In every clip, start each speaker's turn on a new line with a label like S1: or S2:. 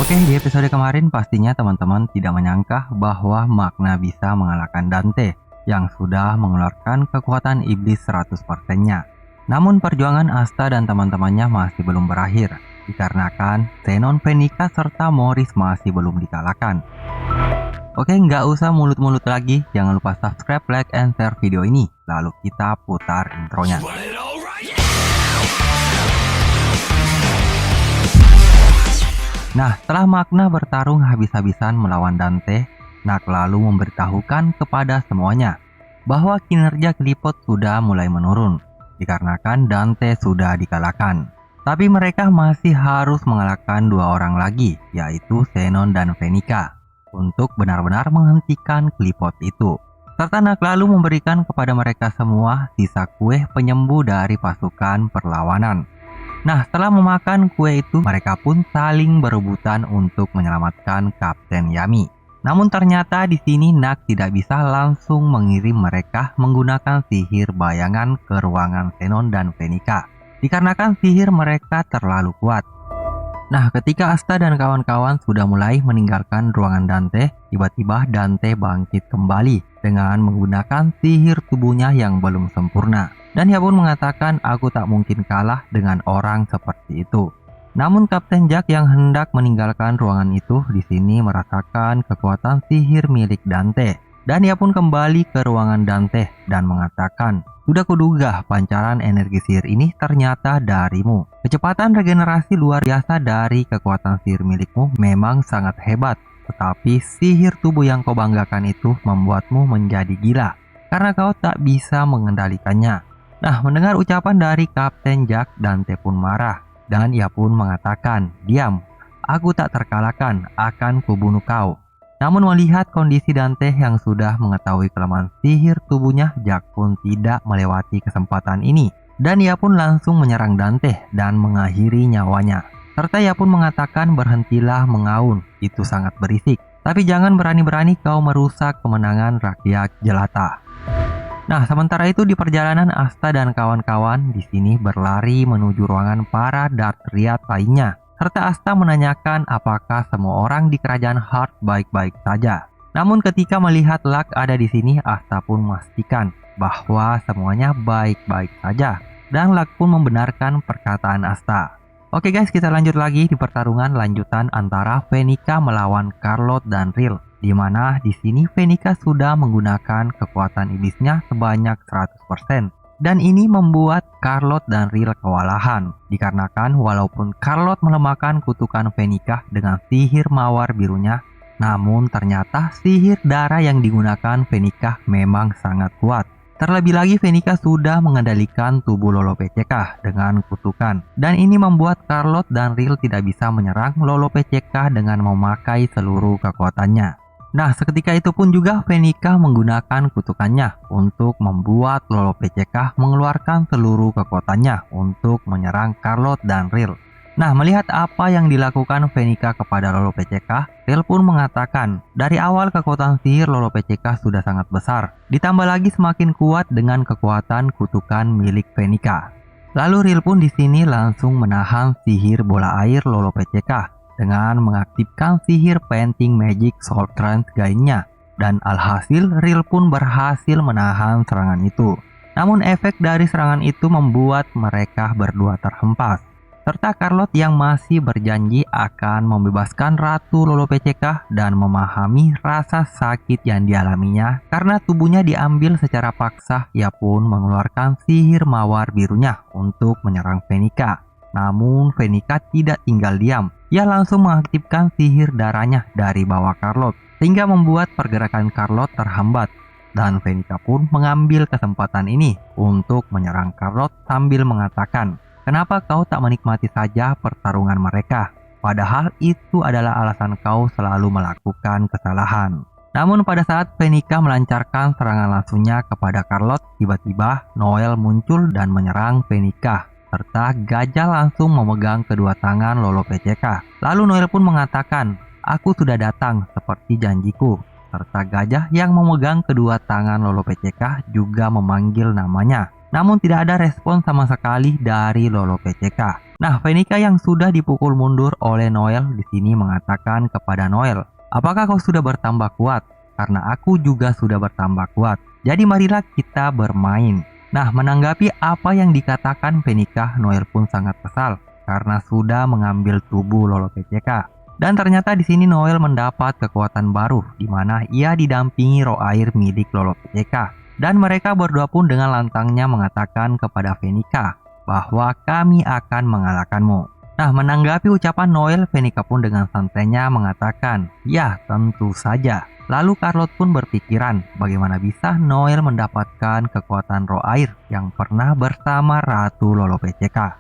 S1: Oke, di episode kemarin pastinya teman-teman tidak menyangka bahwa Magna bisa mengalahkan Dante yang sudah mengeluarkan kekuatan iblis 100%-nya. Namun perjuangan Asta dan teman-temannya masih belum berakhir, dikarenakan Zenon, Venica, serta Morris masih belum dikalahkan. Oke, nggak usah mulut-mulut lagi, jangan lupa subscribe, like, and share video ini. Lalu kita putar intronya. Nah, setelah Magna bertarung habis-habisan melawan Dante, Nak lalu memberitahukan kepada semuanya bahwa kinerja Qliphoth sudah mulai menurun, dikarenakan Dante sudah dikalahkan. Tapi mereka masih harus mengalahkan dua orang lagi, yaitu Zenon dan Venica, untuk benar-benar menghentikan Qliphoth itu. Serta Nak lalu memberikan kepada mereka semua sisa kue penyembuh dari pasukan perlawanan. Nah, setelah memakan kue itu, mereka pun saling berebutan untuk menyelamatkan Kapten Yami. Namun ternyata di sini Nak tidak bisa langsung mengirim mereka menggunakan sihir bayangan ke ruangan Zenon dan Venica, dikarenakan sihir mereka terlalu kuat. Nah, ketika Asta dan kawan-kawan sudah mulai meninggalkan ruangan Dante, tiba-tiba Dante bangkit kembali dengan menggunakan sihir tubuhnya yang belum sempurna. Dan ia pun mengatakan, aku tak mungkin kalah dengan orang seperti itu. Namun Kapten Jack yang hendak meninggalkan ruangan itu di sini merasakan kekuatan sihir milik Dante. Dan ia pun kembali ke ruangan Dante dan mengatakan, sudah kuduga pancaran energi sihir ini ternyata darimu. Kecepatan regenerasi luar biasa dari kekuatan sihir milikmu memang sangat hebat. Tetapi sihir tubuh yang kau banggakan itu membuatmu menjadi gila, karena kau tak bisa mengendalikannya. Nah, mendengar ucapan dari Kapten Jack, Dante pun marah. Dan ia pun mengatakan, diam, aku tak terkalahkan, akan kubunuh kau. Namun melihat kondisi Dante yang sudah mengetahui kelemahan sihir tubuhnya, Jack pun tidak melewati kesempatan ini. Dan ia pun langsung menyerang Dante dan mengakhiri nyawanya. Serta ia pun mengatakan, berhentilah mengaun, itu sangat berisik. Tapi jangan berani-berani kau merusak kemenangan rakyat jelata. Nah, sementara itu di perjalanan Asta dan kawan-kawan di sini berlari menuju ruangan para Dartriad lainnya. Serta Asta menanyakan apakah semua orang di kerajaan Heart baik-baik saja. Namun ketika melihat Luck ada di sini, Asta pun memastikan bahwa semuanya baik-baik saja. Dan Luck pun membenarkan perkataan Asta. Oke guys, kita lanjut lagi di pertarungan lanjutan antara Venica melawan Carlotte dan Rill. Di mana di sini Venica sudah menggunakan kekuatan iblisnya sebanyak 100%. Dan ini membuat Carlotte dan Rill kewalahan, dikarenakan walaupun Carlotte melemahkan kutukan Venica dengan sihir mawar birunya, namun ternyata sihir darah yang digunakan Venica memang sangat kuat. Terlebih lagi Venica sudah mengendalikan tubuh Lolo PCK dengan kutukan, dan ini membuat Carlotte dan Rill tidak bisa menyerang Lolo PCK dengan memakai seluruh kekuatannya. Nah, seketika itu pun juga Venica menggunakan kutukannya untuk membuat Lolo PCK mengeluarkan seluruh kekuatannya untuk menyerang Carlotte dan Rill. Nah, melihat apa yang dilakukan Venica kepada Lolo PCK, Rill pun mengatakan, dari awal kekuatan sihir Lolo PCK sudah sangat besar, ditambah lagi semakin kuat dengan kekuatan kutukan milik Venica. Lalu Rill pun di sini langsung menahan sihir bola air Lolo PCK dengan mengaktifkan sihir Painting Magic Soul Trance lainnya, dan alhasil Rill pun berhasil menahan serangan itu. Namun efek dari serangan itu membuat mereka berdua terhempas, serta Carlotte yang masih berjanji akan membebaskan Ratu Lolo PCK dan memahami rasa sakit yang dialaminya karena tubuhnya diambil secara paksa. Ia pun mengeluarkan sihir mawar birunya untuk menyerang Venica. Namun Venica tidak tinggal diam. Ia langsung mengaktifkan sihir darahnya dari bawah Carlotte, sehingga membuat pergerakan Carlotte terhambat. Dan Venica pun mengambil kesempatan ini untuk menyerang Carlotte sambil mengatakan, kenapa kau tak menikmati saja pertarungan mereka? Padahal itu adalah alasan kau selalu melakukan kesalahan. Namun pada saat Venica melancarkan serangan langsungnya kepada Carlotte, tiba-tiba Noel muncul dan menyerang Venica. Serta gajah langsung memegang kedua tangan Lolo PCK. Lalu Noel pun mengatakan, aku sudah datang seperti janjiku. Serta gajah yang memegang kedua tangan Lolo PCK juga memanggil namanya. Namun tidak ada respon sama sekali dari Lolo PCK. Nah, Veronica yang sudah dipukul mundur oleh Noel di sini mengatakan kepada Noel, "Apakah kau sudah bertambah kuat? Karena aku juga sudah bertambah kuat. Jadi marilah kita bermain." Nah, menanggapi apa yang dikatakan Veronica, Noel pun sangat kesal karena sudah mengambil tubuh Lolo PCK. Dan ternyata di sini Noel mendapat kekuatan baru di mana ia didampingi roh air milik Lolo PCK. Dan mereka berdua pun dengan lantangnya mengatakan kepada Veronica bahwa kami akan mengalahkanmu. Nah, menanggapi ucapan Noel, Veronica pun dengan santainya mengatakan, "Ya, tentu saja." Lalu Charlotte pun berpikiran bagaimana bisa Noel mendapatkan kekuatan roh air yang pernah bersama Ratu Lolo PCK.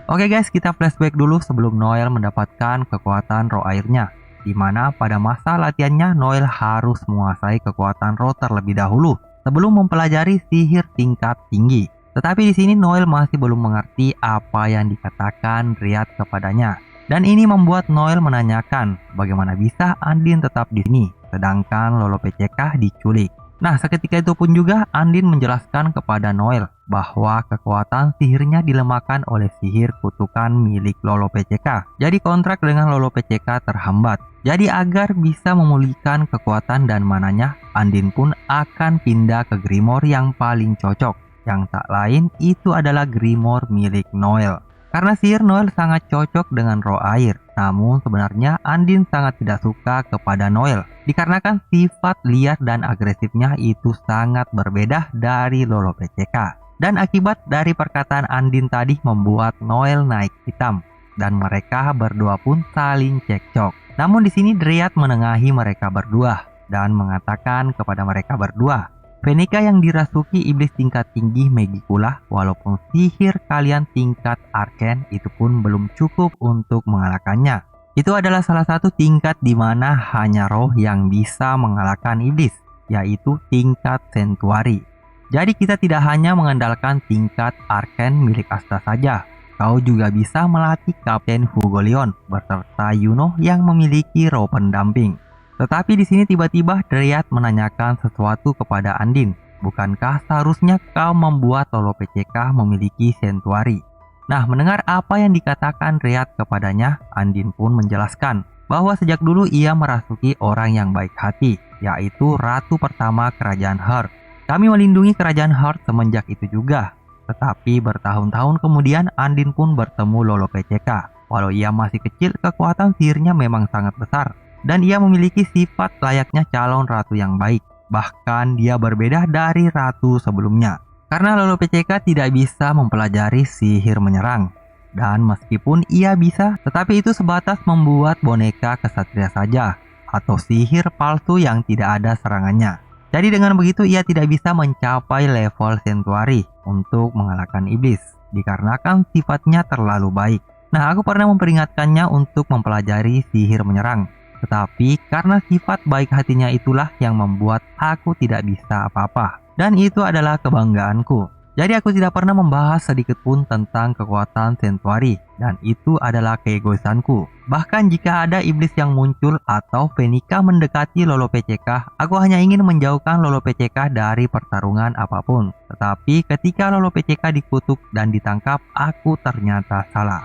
S1: Oke guys, kita flashback dulu sebelum Noel mendapatkan kekuatan roh airnya, di mana pada masa latihannya Noel harus menguasai kekuatan roh terlebih dahulu sebelum mempelajari sihir tingkat tinggi. Tetapi di sini Noel masih belum mengerti apa yang dikatakan Riyadh kepadanya. Dan ini membuat Noel menanyakan bagaimana bisa Andin tetap di sini sedangkan Lolo PCK diculik. Nah, seketika itu pun juga Andin menjelaskan kepada Noel bahwa kekuatan sihirnya dilemahkan oleh sihir kutukan milik Lolo PCK. Jadi kontrak dengan Lolo PCK terhambat. Jadi agar bisa memulihkan kekuatan dan mananya, Andin pun akan pindah ke Grimoire yang paling cocok. Yang tak lain itu adalah Grimoire milik Noel. Karena sihir Noel sangat cocok dengan roh air. Namun sebenarnya Andin sangat tidak suka kepada Noel dikarenakan sifat liar dan agresifnya itu sangat berbeda dari Lolo PCK. Dan akibat dari perkataan Andin tadi membuat Noel naik hitam dan mereka berdua pun saling cekcok. Namun di sini Riyadh menengahi mereka berdua dan mengatakan kepada mereka berdua, "Veronica yang dirasuki iblis tingkat tinggi Megicula, walaupun sihir kalian tingkat arken itu pun belum cukup untuk mengalahkannya. Itu adalah salah satu tingkat di mana hanya roh yang bisa mengalahkan iblis, yaitu tingkat Sentuari. Jadi kita tidak hanya mengandalkan tingkat arken milik Asta saja. Kau juga bisa melatih Kapten Hugo Leon beserta Yuno yang memiliki roh pendamping." Tetapi di sini tiba-tiba Riyadh menanyakan sesuatu kepada Andin. "Bukankah seharusnya kau membuat Lolo PCK memiliki Sentuari?" Nah, mendengar apa yang dikatakan Riyadh kepadanya, Andin pun menjelaskan bahwa sejak dulu ia merasuki orang yang baik hati, yaitu Ratu pertama Kerajaan Heart. Kami melindungi Kerajaan Heart semenjak itu juga. Tetapi bertahun-tahun kemudian Andin pun bertemu Lolo PCK. Walau ia masih kecil, kekuatan sihirnya memang sangat besar. Dan ia memiliki sifat layaknya calon ratu yang baik. Bahkan dia berbeda dari ratu sebelumnya. Karena Lolo PCK tidak bisa mempelajari sihir menyerang. Dan meskipun ia bisa, tetapi itu sebatas membuat boneka kesatria saja. Atau sihir palsu yang tidak ada serangannya. Jadi dengan begitu ia tidak bisa mencapai level Sentuari untuk mengalahkan iblis. Dikarenakan sifatnya terlalu baik. Nah, aku pernah memperingatkannya untuk mempelajari sihir menyerang. Tetapi karena sifat baik hatinya itulah yang membuat aku tidak bisa apa-apa. Dan itu adalah kebanggaanku. Jadi aku tidak pernah membahas sedikit pun tentang kekuatan Sentuari. Dan itu adalah keegoisanku. Bahkan jika ada iblis yang muncul atau Veronica mendekati Lolo PCK, aku hanya ingin menjauhkan Lolo PCK dari pertarungan apapun. Tetapi ketika Lolo PCK dikutuk dan ditangkap, aku ternyata salah.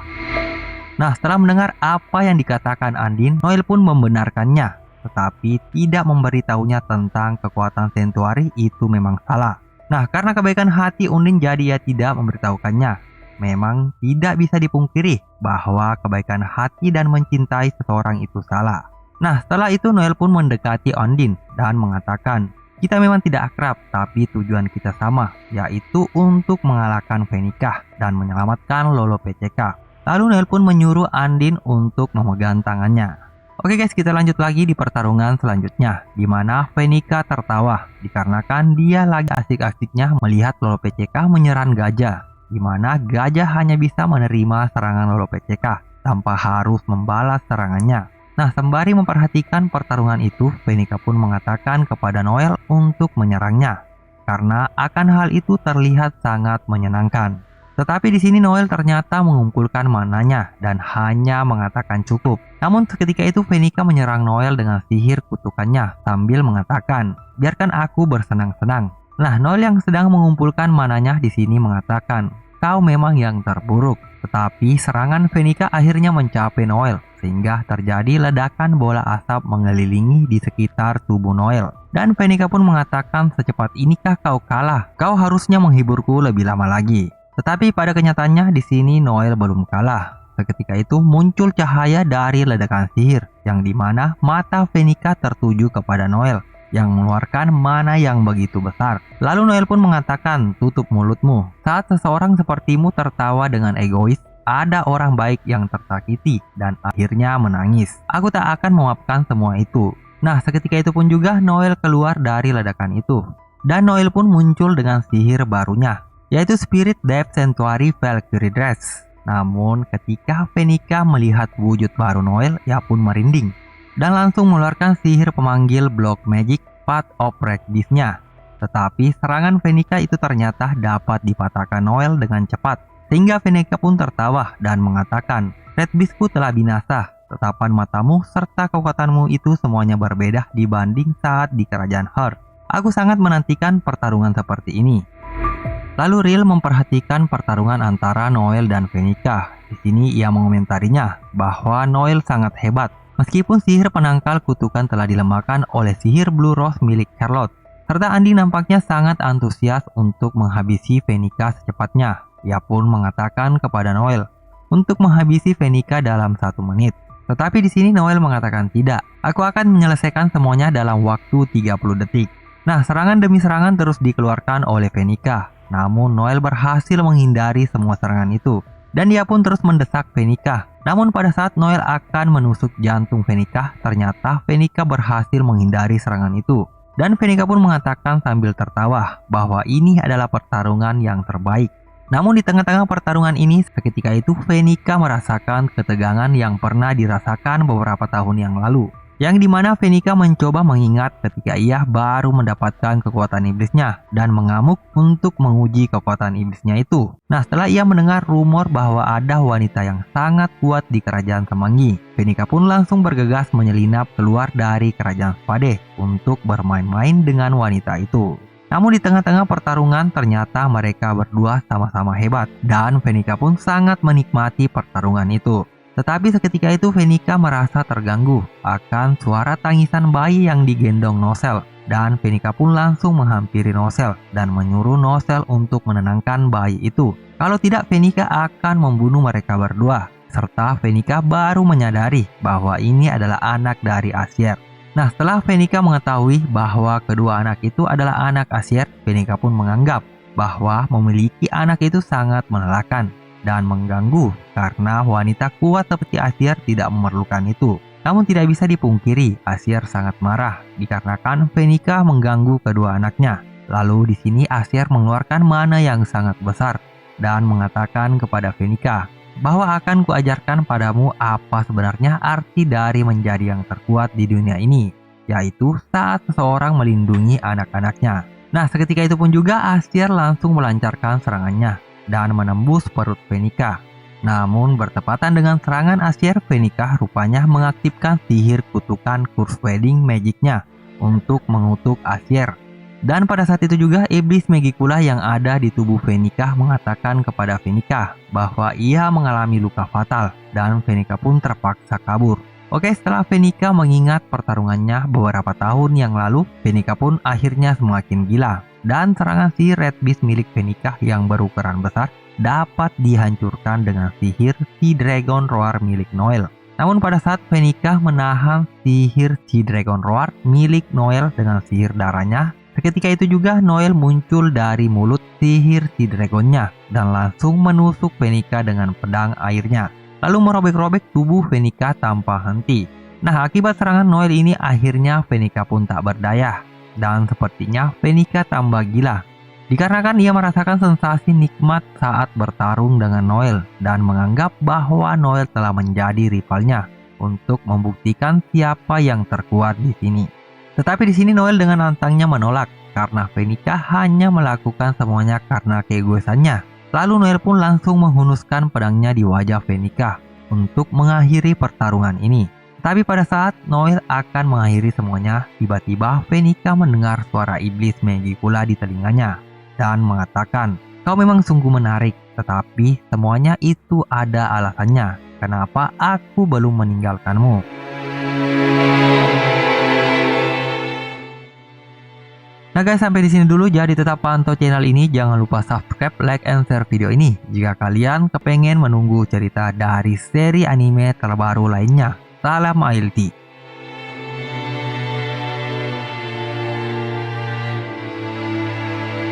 S1: Nah, setelah mendengar apa yang dikatakan Andin, Noel pun membenarkannya. Tetapi tidak memberitahunya tentang kekuatan Sentuari itu memang salah. Nah, karena kebaikan hati Undin jadi ia tidak memberitahukannya. Memang tidak bisa dipungkiri bahwa kebaikan hati dan mencintai seseorang itu salah. Nah, setelah itu Noel pun mendekati Undin dan mengatakan, "Kita memang tidak akrab, tapi tujuan kita sama, yaitu untuk mengalahkan Veronica dan menyelamatkan Lolo PCK." Lalu Noel pun menyuruh Andin untuk memegang tangannya. Oke guys, kita lanjut lagi di pertarungan selanjutnya, di mana Veronica tertawa dikarenakan dia lagi asik-asiknya melihat Lolo PCK menyerang gajah, di mana gajah hanya bisa menerima serangan Lolo PCK tanpa harus membalas serangannya. Nah, sembari memperhatikan pertarungan itu, Veronica pun mengatakan kepada Noel untuk menyerangnya, karena akan hal itu terlihat sangat menyenangkan. Tetapi di sini Noel ternyata mengumpulkan mananya dan hanya mengatakan cukup. Namun seketika itu Veronica menyerang Noel dengan sihir kutukannya sambil mengatakan, "Biarkan aku bersenang-senang." Nah, Noel yang sedang mengumpulkan mananya di sini mengatakan, "Kau memang yang terburuk." Tetapi serangan Venica akhirnya mencapai Noel, sehingga terjadi ledakan bola asap mengelilingi di sekitar tubuh Noel. Dan Venica pun mengatakan, secepat inikah kau kalah? Kau harusnya menghiburku lebih lama lagi. Tetapi pada kenyataannya di sini Noel belum kalah. Seketika itu muncul cahaya dari ledakan sihir, yang dimana mata Venica tertuju kepada Noel, yang mengeluarkan mana yang begitu besar. Lalu Noel pun mengatakan, tutup mulutmu. Saat seseorang sepertimu tertawa dengan egois, ada orang baik yang tersakiti dan akhirnya menangis. Aku tak akan memaafkan semua itu. Nah, seketika itu pun juga Noel keluar dari ledakan itu. Dan Noel pun muncul dengan sihir barunya, yaitu Spirit Depth Sanctuary Valkyrie Dress. Namun ketika Venica melihat wujud baru Noel, ia pun merinding dan langsung mengeluarkan sihir pemanggil Block Magic Path of Red Beast-nya. Tetapi serangan Venica itu ternyata dapat dipatahkan Noel dengan cepat, sehingga Venica pun tertawa dan mengatakan, Red Beast-ku telah binasa. Tatapan matamu serta kekuatanmu itu semuanya berbeda dibanding saat di kerajaan Hearth. Aku sangat menantikan pertarungan seperti ini. Lalu Riel memperhatikan pertarungan antara Noel dan Venica. Di sini ia mengomentarinya bahwa Noel sangat hebat, meskipun sihir penangkal kutukan telah dilemahkan oleh sihir Blue Rose milik Charlotte. Serta Andi nampaknya sangat antusias untuk menghabisi Venica secepatnya. Ia pun mengatakan kepada Noel untuk menghabisi Venica dalam 1 menit. Tetapi di sini Noel mengatakan tidak. Aku akan menyelesaikan semuanya dalam waktu 30 detik. Nah, serangan demi serangan terus dikeluarkan oleh Venica. Namun Noel berhasil menghindari semua serangan itu, dan dia pun terus mendesak Venica. Namun pada saat Noel akan menusuk jantung Venica, ternyata Venica berhasil menghindari serangan itu. Dan Venica pun mengatakan sambil tertawa bahwa ini adalah pertarungan yang terbaik. Namun di tengah-tengah pertarungan ini, seketika itu Venica merasakan ketegangan yang pernah dirasakan beberapa tahun yang lalu. Yang dimana Venica mencoba mengingat ketika ia baru mendapatkan kekuatan iblisnya dan mengamuk untuk menguji kekuatan iblisnya itu. Nah, setelah ia mendengar rumor bahwa ada wanita yang sangat kuat di kerajaan Semanggi, Venica pun langsung bergegas menyelinap keluar dari kerajaan Spade untuk bermain-main dengan wanita itu. Namun di tengah-tengah pertarungan ternyata mereka berdua sama-sama hebat dan Venica pun sangat menikmati pertarungan itu. Tetapi seketika itu Venica merasa terganggu akan suara tangisan bayi yang digendong Nozel, dan Venica pun langsung menghampiri Nozel dan menyuruh Nozel untuk menenangkan bayi itu. Kalau tidak, Venica akan membunuh mereka berdua. Serta Venica baru menyadari bahwa ini adalah anak dari Acier. Nah, setelah Venica mengetahui bahwa kedua anak itu adalah anak Acier, Venica pun menganggap bahwa memiliki anak itu sangat melelahkan dan mengganggu karena wanita kuat seperti Acier tidak memerlukan itu. Namun tidak bisa dipungkiri, Acier sangat marah dikarenakan Venica mengganggu kedua anaknya. Lalu di sini Acier mengeluarkan mana yang sangat besar dan mengatakan kepada Venica bahwa akan kuajarkan padamu apa sebenarnya arti dari menjadi yang terkuat di dunia ini, yaitu saat seseorang melindungi anak-anaknya. Nah, seketika itu pun juga Acier langsung melancarkan serangannya dan menembus perut Venica. Namun bertepatan dengan serangan Acier, Venica rupanya mengaktifkan sihir kutukan Curse Wedding Magic-nya untuk mengutuk Acier. Dan pada saat itu juga iblis Magicula yang ada di tubuh Venica mengatakan kepada Venica bahwa ia mengalami luka fatal dan Venica pun terpaksa kabur. Oke, setelah Venica mengingat pertarungannya beberapa tahun yang lalu, Venica pun akhirnya semakin gila. Dan serangan si Red Beast milik Venica yang berukuran besar dapat dihancurkan dengan sihir si Dragon Roar milik Noel. Namun pada saat Venica menahan sihir si Dragon Roar milik Noel dengan sihir darahnya, seketika itu juga Noel muncul dari mulut sihir si Dragonnya dan langsung menusuk Venica dengan pedang airnya, lalu merobek-robek tubuh Venica tanpa henti. Nah, akibat serangan Noel ini akhirnya Venica pun tak berdaya. Dan sepertinya Venica tambah gila dikarenakan ia merasakan sensasi nikmat saat bertarung dengan Noel dan menganggap bahwa Noel telah menjadi rivalnya untuk membuktikan siapa yang terkuat di sini. Tetapi di sini Noel dengan lantangnya menolak karena Venica hanya melakukan semuanya karena keegoisannya. Lalu Noel pun langsung menghunuskan pedangnya di wajah Venica untuk mengakhiri pertarungan ini. Tapi pada saat Noel akan mengakhiri semuanya, tiba-tiba Venica mendengar suara iblis Magicula di telinganya dan mengatakan, "Kau memang sungguh menarik. Tetapi semuanya itu ada alasannya. Kenapa aku belum meninggalkanmu? Nah guys, sampai di sini dulu. Jadi tetap pantau channel ini. Jangan lupa subscribe, like, and share video ini jika kalian kepengen menunggu cerita dari seri anime terbaru lainnya. Salam ALT.